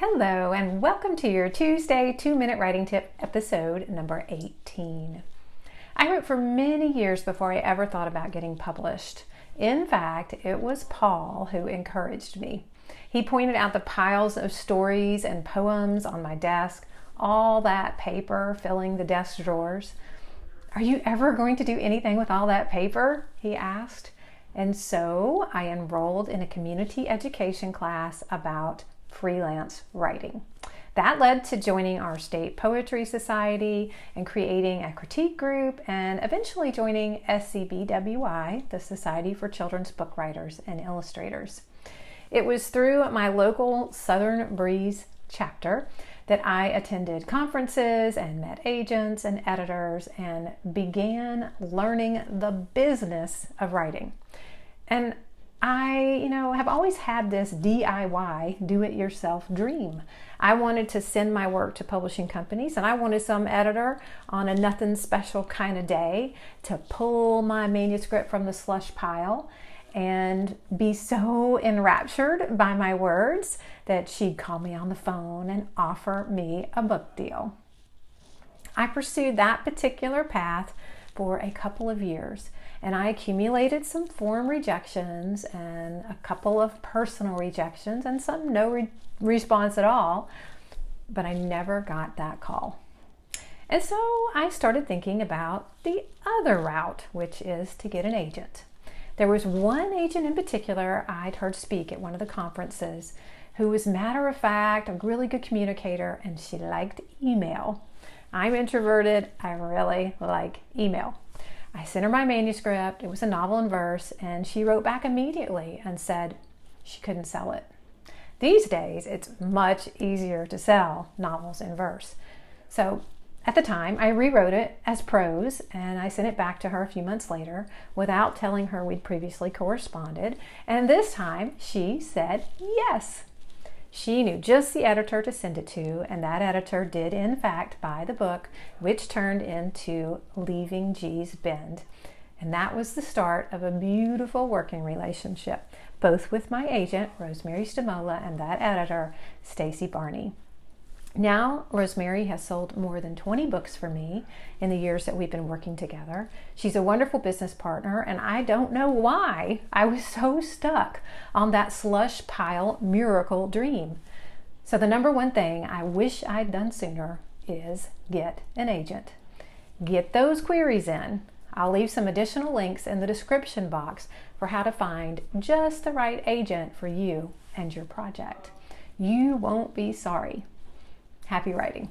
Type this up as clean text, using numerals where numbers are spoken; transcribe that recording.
Hello and welcome to your Tuesday 2-Minute Writing Tip episode number 18. I wrote for many years before I ever thought about getting published. In fact, it was Paul who encouraged me. He pointed out the piles of stories and poems on my desk, all that paper filling the desk drawers. "Are you ever going to do anything with all that paper?" he asked. And so I enrolled in a community education class about freelance writing. That led to joining our state poetry society and creating a critique group and eventually joining SCBWI, the Society for Children's Book Writers and Illustrators. It was through my local Southern Breeze chapter that I attended conferences and met agents and editors and began learning the business of writing. And I, have always had this DIY, do-it-yourself dream. I wanted to send my work to publishing companies, and I wanted some editor on a nothing special kind of day to pull my manuscript from the slush pile and be so enraptured by my words that she'd call me on the phone and offer me a book deal. I pursued that particular path for a couple of years, and I accumulated some form rejections and a couple of personal rejections and some no response at all, but I never got that call. And so I started thinking about the other route, which is to get an agent. There was one agent in particular I'd heard speak at one of the conferences who was matter of fact, a really good communicator, and she liked email. I'm introverted. I really like email. I sent her my manuscript. It was a novel in verse, and she wrote back immediately and said she couldn't sell it. These days, it's much easier to sell novels in verse. So at the time, I rewrote it as prose, and I sent it back to her a few months later without telling her we'd previously corresponded. And this time, she said yes. She knew just the editor to send it to, and that editor did in fact buy the book, which turned into Leaving G's Bend. And that was the start of a beautiful working relationship, both with my agent, Rosemary Stamola, and that editor, Stacy Barney. Now, Rosemary has sold more than 20 books for me in the years that we've been working together. She's a wonderful business partner, and I don't know why I was so stuck on that slush pile miracle dream. So the number one thing I wish I'd done sooner is get an agent. Get those queries in. I'll leave some additional links in the description box for how to find just the right agent for you and your project. You won't be sorry. Happy writing.